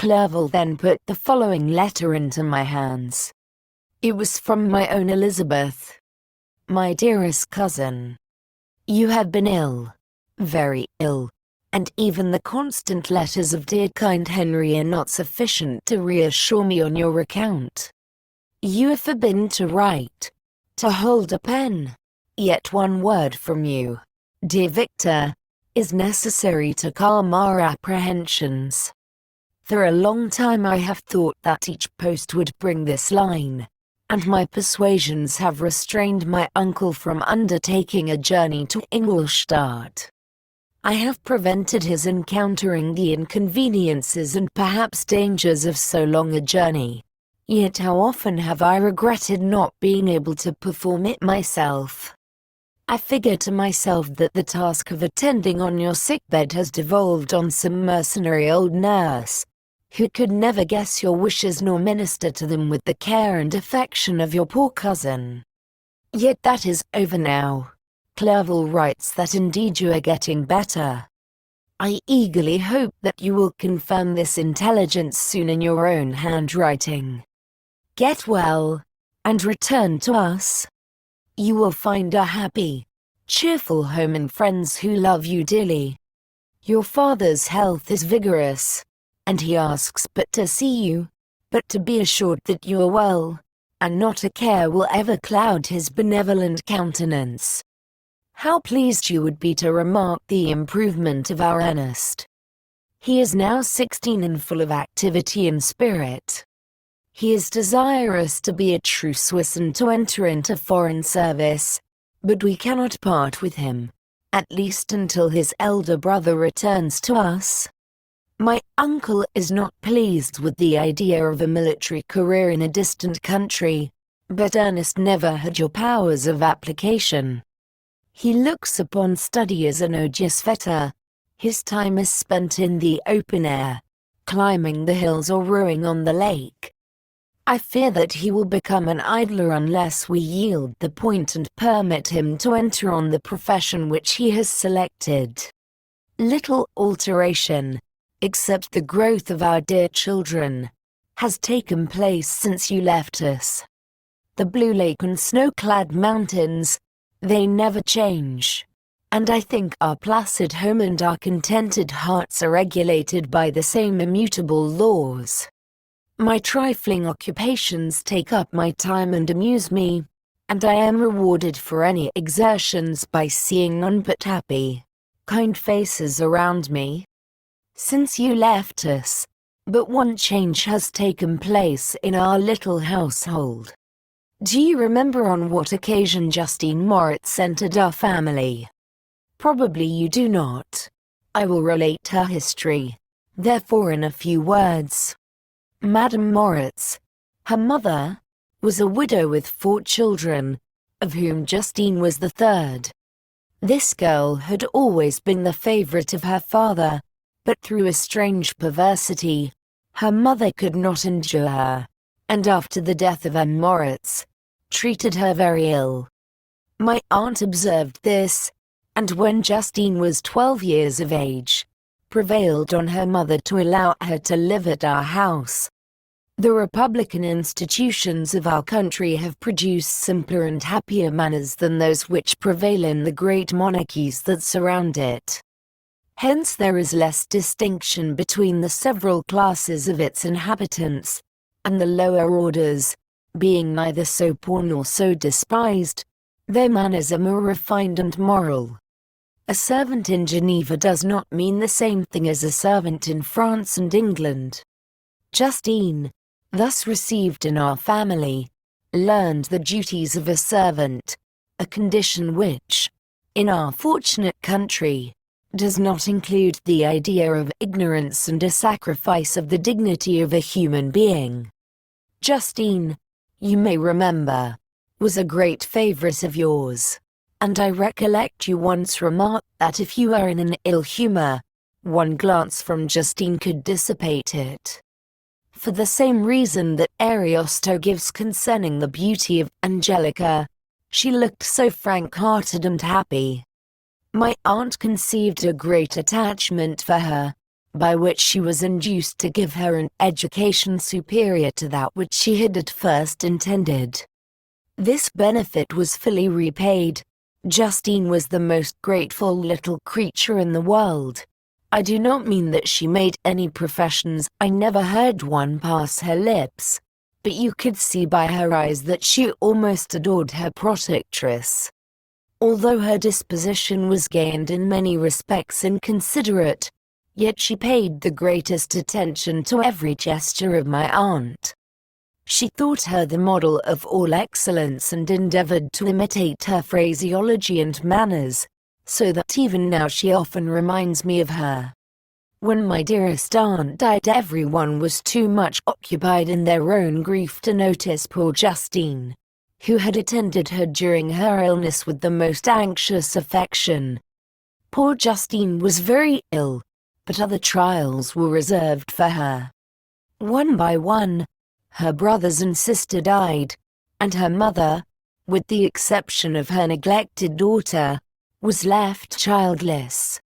Clerval then put the following letter into my hands. It was from my own Elizabeth. My dearest cousin. You have been ill. Very ill. And even the constant letters of dear kind Henry are not sufficient to reassure me on your account. You are forbidden to write, to hold a pen. Yet one word from you, dear Victor, is necessary to calm our apprehensions. For a long time I have thought that each post would bring this line, and my persuasions have restrained my uncle from undertaking a journey to Ingolstadt. I have prevented his encountering the inconveniences and perhaps dangers of so long a journey. Yet how often have I regretted not being able to perform it myself. I figure to myself that the task of attending on your sickbed has devolved on some mercenary old nurse, who could never guess your wishes nor minister to them with the care and affection of your poor cousin. Yet that is over now. Clerval writes that indeed you are getting better. I eagerly hope that you will confirm this intelligence soon in your own handwriting. Get well, and return to us. You will find a happy, cheerful home and friends who love you dearly. Your father's health is vigorous, and he asks but to see you, but to be assured that you are well, and not a care will ever cloud his benevolent countenance. How pleased you would be to remark the improvement of our Ernest. He is now 16 and full of activity and spirit. He is desirous to be a true Swiss and to enter into foreign service, but we cannot part with him, at least until his elder brother returns to us. My uncle is not pleased with the idea of a military career in a distant country, but Ernest never had your powers of application. He looks upon study as an odious fetter. His time is spent in the open air, climbing the hills or rowing on the lake. I fear that he will become an idler unless we yield the point and permit him to enter on the profession which he has selected. Little alteration, except the growth of our dear children, has taken place since you left us. The blue lake and snow-clad mountains, they never change, and I think our placid home and our contented hearts are regulated by the same immutable laws. My trifling occupations take up my time and amuse me, and I am rewarded for any exertions by seeing none but happy, kind faces around me. Since you left us, but one change has taken place in our little household. Do you remember on what occasion Justine Moritz entered our family? Probably you do not. I will relate her history, therefore in a few words. Madame Moritz, her mother, was a widow with 4 children, of whom Justine was the third. This girl had always been the favorite of her father, but through a strange perversity, her mother could not endure her, and after the death of Anne Moritz, treated her very ill. My aunt observed this, and when Justine was 12 years of age, prevailed on her mother to allow her to live at our house. The republican institutions of our country have produced simpler and happier manners than those which prevail in the great monarchies that surround it. Hence there is less distinction between the several classes of its inhabitants, and the lower orders, being neither so poor nor so despised, their manners are more refined and moral. A servant in Geneva does not mean the same thing as a servant in France and England. Justine, thus received in our family, learned the duties of a servant, a condition which, in our fortunate country, does not include the idea of ignorance and a sacrifice of the dignity of a human being. Justine, you may remember, was a great favorite of yours, and I recollect you once remarked that if you were in an ill humor, one glance from Justine could dissipate it. For the same reason that Ariosto gives concerning the beauty of Angelica, she looked so frank-hearted and happy. My aunt conceived a great attachment for her, by which she was induced to give her an education superior to that which she had at first intended. This benefit was fully repaid. Justine was the most grateful little creature in the world. I do not mean that she made any professions, I never heard one pass her lips, but you could see by her eyes that she almost adored her protectress. Although her disposition was gay and in many respects inconsiderate, yet she paid the greatest attention to every gesture of my aunt. She thought her the model of all excellence and endeavored to imitate her phraseology and manners, so that even now she often reminds me of her. When my dearest aunt died, everyone was too much occupied in their own grief to notice poor Justine, who had attended her during her illness with the most anxious affection. Poor Justine was very ill, but other trials were reserved for her. One by one, her brothers and sister died, and her mother, with the exception of her neglected daughter, was left childless.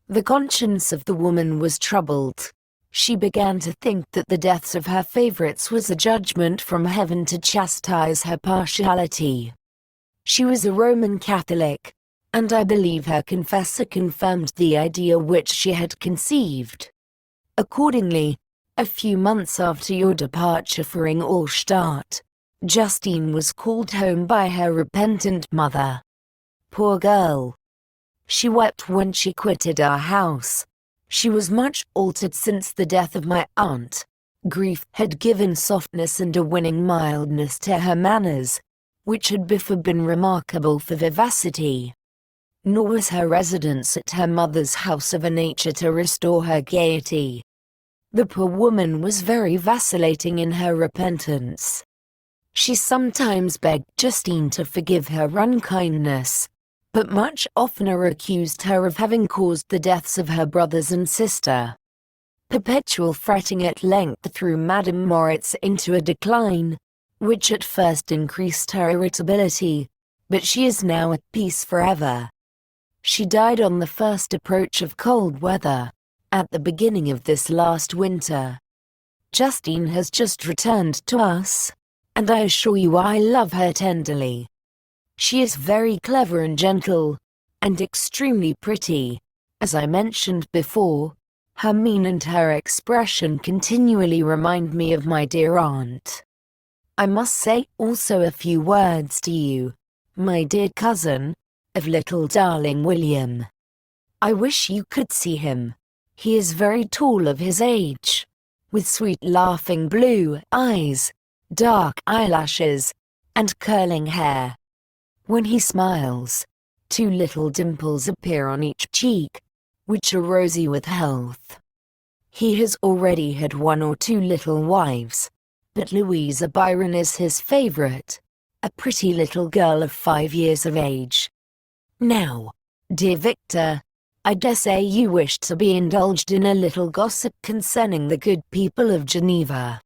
The conscience of the woman was troubled. She began to think that the deaths of her favorites was a judgment from heaven to chastise her partiality. She was a Roman Catholic, and I believe her confessor confirmed the idea which she had conceived. Accordingly, a few months after your departure for Ingolstadt, Justine was called home by her repentant mother. Poor girl! She wept when she quitted our house. She was much altered since the death of my aunt. Grief had given softness and a winning mildness to her manners, which had before been remarkable for vivacity. Nor was her residence at her mother's house of a nature to restore her gaiety. The poor woman was very vacillating in her repentance. She sometimes begged Justine to forgive her unkindness, but much oftener accused her of having caused the deaths of her brothers and sister. Perpetual fretting at length threw Madame Moritz into a decline, which at first increased her irritability, but she is now at peace forever. She died on the first approach of cold weather, at the beginning of this last winter. Justine has just returned to us, and I assure you I love her tenderly. She is very clever and gentle, and extremely pretty. As I mentioned before, her mien and her expression continually remind me of my dear aunt. I must say also a few words to you, my dear cousin, of little darling William. I wish you could see him. He is very tall of his age, with sweet laughing blue eyes, dark eyelashes, and curling hair. When he smiles, 2 little dimples appear on each cheek, which are rosy with health. He has already had 1 or 2 little wives, but Louisa Byron is his favorite, a pretty little girl of 5 years of age. Now, dear Victor, I dessay you wish to be indulged in a little gossip concerning the good people of Geneva.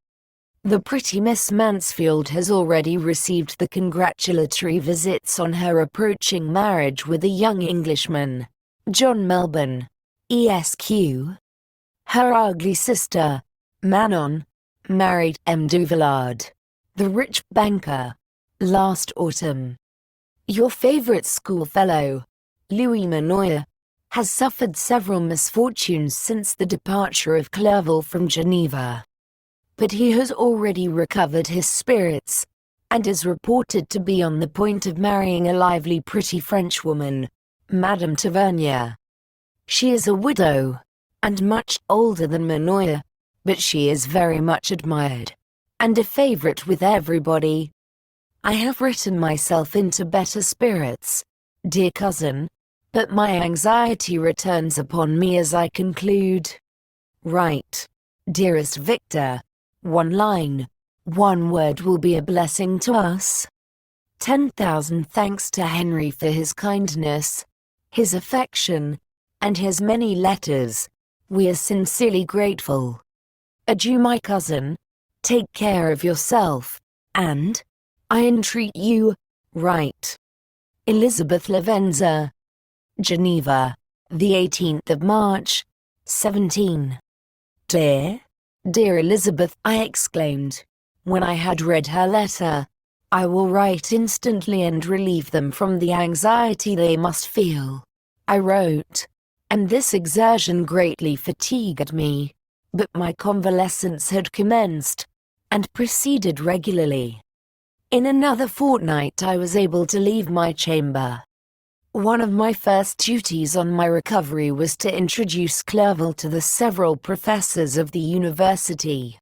The pretty Miss Mansfield has already received the congratulatory visits on her approaching marriage with a young Englishman, John Melbourne, Esq. Her ugly sister, Manon, married M. Duvillard, the rich banker, last autumn. Your favorite schoolfellow, Louis Manoyer, has suffered several misfortunes since the departure of Clerval from Geneva. But he has already recovered his spirits, and is reported to be on the point of marrying a lively pretty Frenchwoman, Madame Tavernier. She is a widow, and much older than Manoyer, but she is very much admired, and a favorite with everybody. I have written myself into better spirits, dear cousin, but my anxiety returns upon me as I conclude. Write, dearest Victor. 1 line, 1 word will be a blessing to us. 10,000 thanks to Henry for his kindness, his affection, and his many letters. We are sincerely grateful. Adieu, my cousin. Take care of yourself, and, I entreat you, write. Elizabeth Lavenza. Geneva, the 18th of March, 17. Dear Elizabeth, I exclaimed, when I had read her letter. I will write instantly and relieve them from the anxiety they must feel. I wrote, and this exertion greatly fatigued me, but my convalescence had commenced, and proceeded regularly. In another fortnight I was able to leave my chamber. One of my first duties on my recovery was to introduce Clerval to the several professors of the university.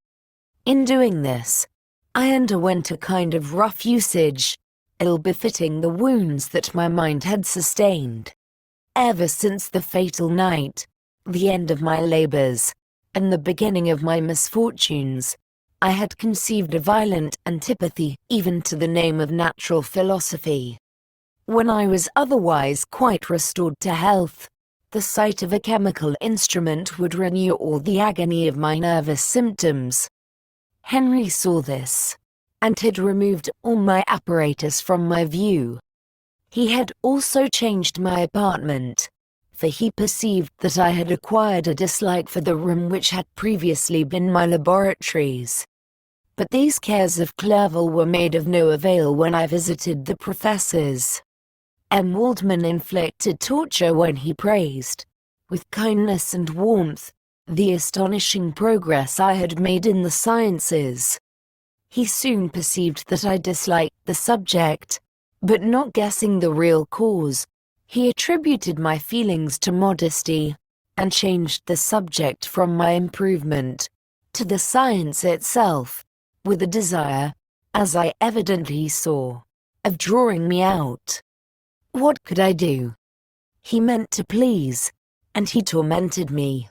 In doing this, I underwent a kind of rough usage, ill-befitting the wounds that my mind had sustained. Ever since the fatal night, the end of my labors, and the beginning of my misfortunes, I had conceived a violent antipathy even to the name of natural philosophy. When I was otherwise quite restored to health, the sight of a chemical instrument would renew all the agony of my nervous symptoms. Henry saw this, and had removed all my apparatus from my view. He had also changed my apartment, for he perceived that I had acquired a dislike for the room which had previously been my laboratories. But these cares of Clerval were made of no avail when I visited the professors. Waldman inflicted torture when he praised, with kindness and warmth, the astonishing progress I had made in the sciences. He soon perceived that I disliked the subject, but not guessing the real cause, he attributed my feelings to modesty, and changed the subject from my improvement to the science itself, with a desire, as I evidently saw, of drawing me out. What could I do? He meant to please, and he tormented me.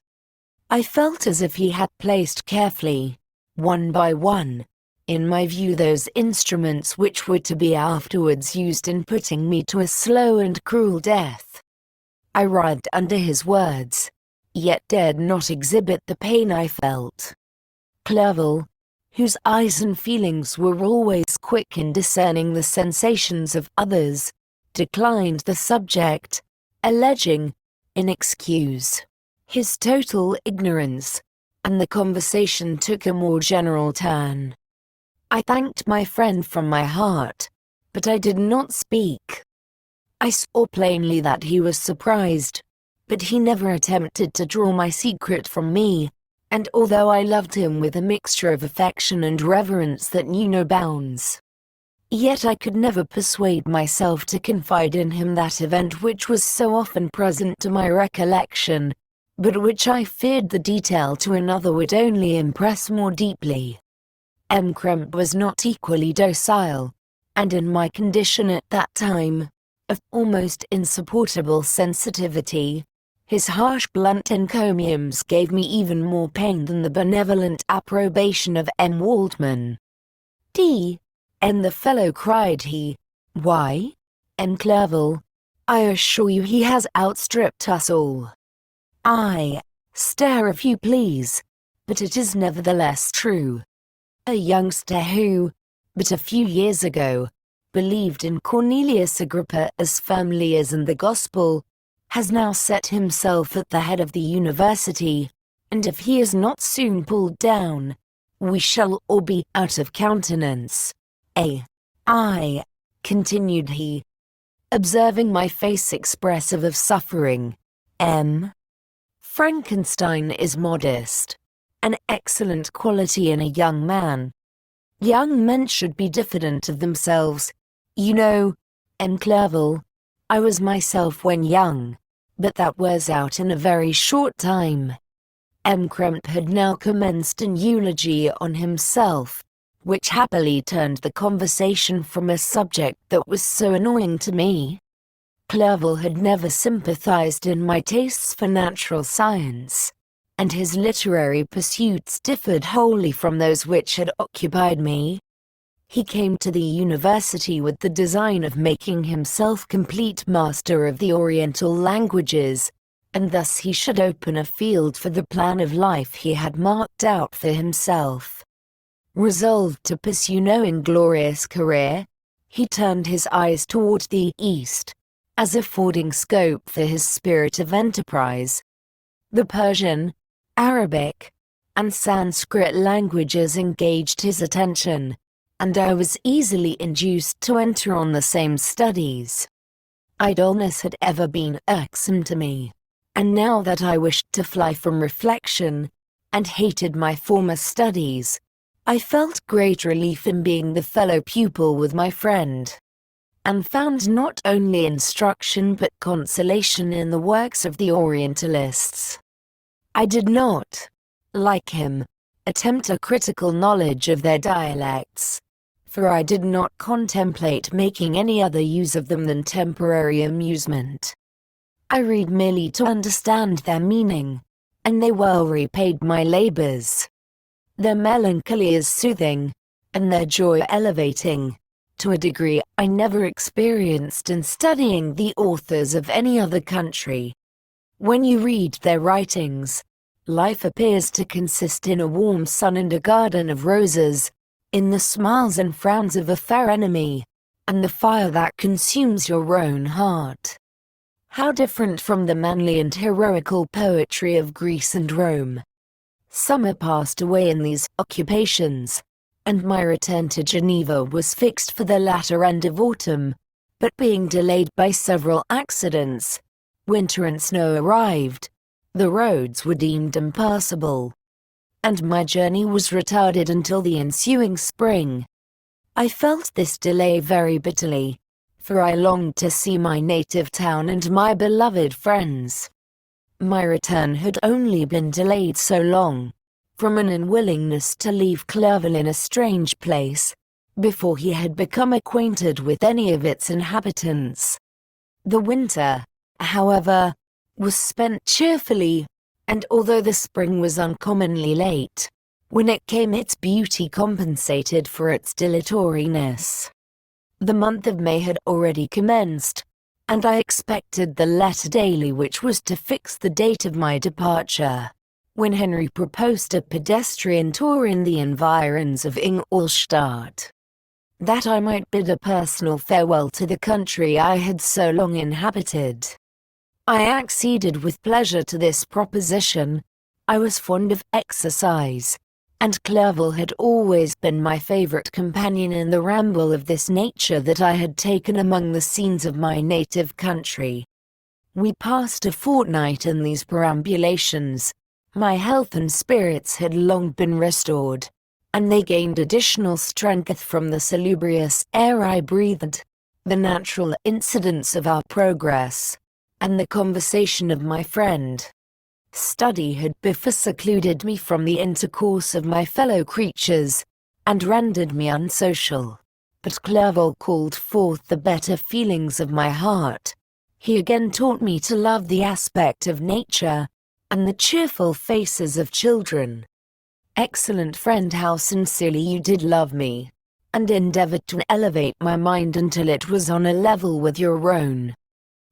I felt as if he had placed carefully, one by one, in my view those instruments which were to be afterwards used in putting me to a slow and cruel death. I writhed under his words, yet dared not exhibit the pain I felt. Clerval, whose eyes and feelings were always quick in discerning the sensations of others, declined the subject, alleging, in excuse, his total ignorance, and the conversation took a more general turn. I thanked my friend from my heart, but I did not speak. I saw plainly that he was surprised, but he never attempted to draw my secret from me, and although I loved him with a mixture of affection and reverence that knew no bounds, yet I could never persuade myself to confide in him that event which was so often present to my recollection, but which I feared the detail to another would only impress more deeply. Kremp was not equally docile, and in my condition at that time, of almost insupportable sensitivity, his harsh blunt encomiums gave me even more pain than the benevolent approbation of Waldman. And the fellow, cried he. Why, Clerval, I assure you he has outstripped us all. Stare if you please, but it is nevertheless true. A youngster who, but a few years ago, believed in Cornelius Agrippa as firmly as in the Gospel, has now set himself at the head of the university, and if he is not soon pulled down, we shall all be out of countenance. Continued he, observing my face expressive of suffering. Frankenstein is modest, an excellent quality in a young man. Young men should be diffident of themselves. You know, Clerval, I was myself when young, but that wears out in a very short time. Kremp had now commenced an eulogy on himself, which happily turned the conversation from a subject that was so annoying to me. Clerval had never sympathized in my tastes for natural science, and his literary pursuits differed wholly from those which had occupied me. He came to the university with the design of making himself complete master of the Oriental languages, and thus he should open a field for the plan of life he had marked out for himself. Resolved to pursue no inglorious career, he turned his eyes toward the east, as affording scope for his spirit of enterprise. The Persian, Arabic, and Sanskrit languages engaged his attention, and I was easily induced to enter on the same studies. Idleness had ever been irksome to me, and now that I wished to fly from reflection, and hated my former studies, I felt great relief in being the fellow pupil with my friend, and found not only instruction but consolation in the works of the Orientalists. I did not, like him, attempt a critical knowledge of their dialects, for I did not contemplate making any other use of them than temporary amusement. I read merely to understand their meaning, and they well repaid my labors. Their melancholy is soothing, and their joy elevating, to a degree I never experienced in studying the authors of any other country. When you read their writings, life appears to consist in a warm sun and a garden of roses, in the smiles and frowns of a fair enemy, and the fire that consumes your own heart. How different from the manly and heroical poetry of Greece and Rome. Summer passed away in these occupations, and my return to Geneva was fixed for the latter end of autumn, but being delayed by several accidents, winter and snow arrived, the roads were deemed impassable, and my journey was retarded until the ensuing spring. I felt this delay very bitterly, for I longed to see my native town and my beloved friends. My return had only been delayed so long, from an unwillingness to leave Clerval in a strange place, before he had become acquainted with any of its inhabitants. The winter, however, was spent cheerfully, and although the spring was uncommonly late, when it came its beauty compensated for its dilatoriness. The month of May had already commenced, and I expected the letter daily which was to fix the date of my departure, when Henry proposed a pedestrian tour in the environs of Ingolstadt, that I might bid a personal farewell to the country I had so long inhabited. I acceded with pleasure to this proposition. I was fond of exercise, and Clerval had always been my favorite companion in the ramble of this nature that I had taken among the scenes of my native country. We passed a fortnight in these perambulations. My health and spirits had long been restored, and they gained additional strength from the salubrious air I breathed, the natural incidents of our progress, and the conversation of my friend. Study had before secluded me from the intercourse of my fellow creatures, and rendered me unsocial, but Clerval called forth the better feelings of my heart. He again taught me to love the aspect of nature, and the cheerful faces of children. Excellent friend, how sincerely you did love me, and endeavored to elevate my mind until it was on a level with your own.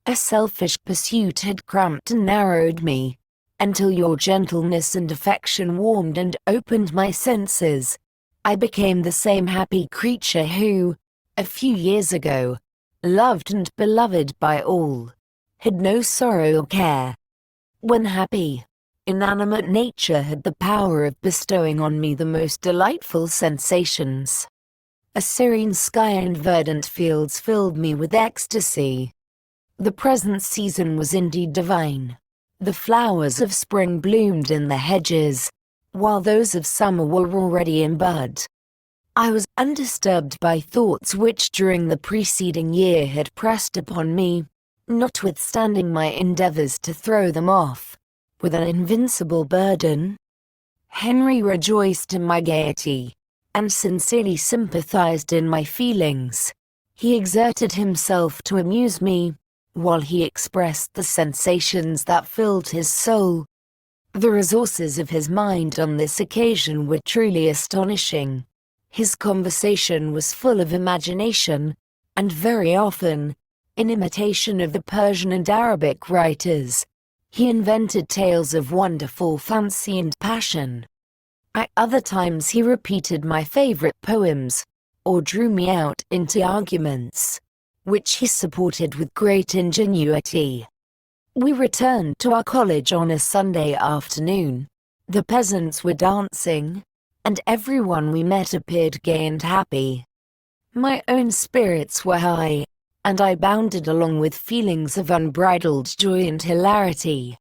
A selfish pursuit had cramped and narrowed me, until your gentleness and affection warmed and opened my senses. I became the same happy creature who, a few years ago, loved and beloved by all, had no sorrow or care. When happy, inanimate nature had the power of bestowing on me the most delightful sensations. A serene sky and verdant fields filled me with ecstasy. The present season was indeed divine. The flowers of spring bloomed in the hedges, while those of summer were already in bud. I was undisturbed by thoughts which during the preceding year had pressed upon me, notwithstanding my endeavors to throw them off, with an invincible burden. Henry rejoiced in my gaiety, and sincerely sympathized in my feelings. He exerted himself to amuse me, while he expressed the sensations that filled his soul. The resources of his mind on this occasion were truly astonishing. His conversation was full of imagination, and very often, in imitation of the Persian and Arabic writers, he invented tales of wonderful fancy and passion. At other times he repeated my favorite poems, or drew me out into arguments, which he supported with great ingenuity. We returned to our college on a Sunday afternoon. The peasants were dancing, and everyone we met appeared gay and happy. My own spirits were high, and I bounded along with feelings of unbridled joy and hilarity.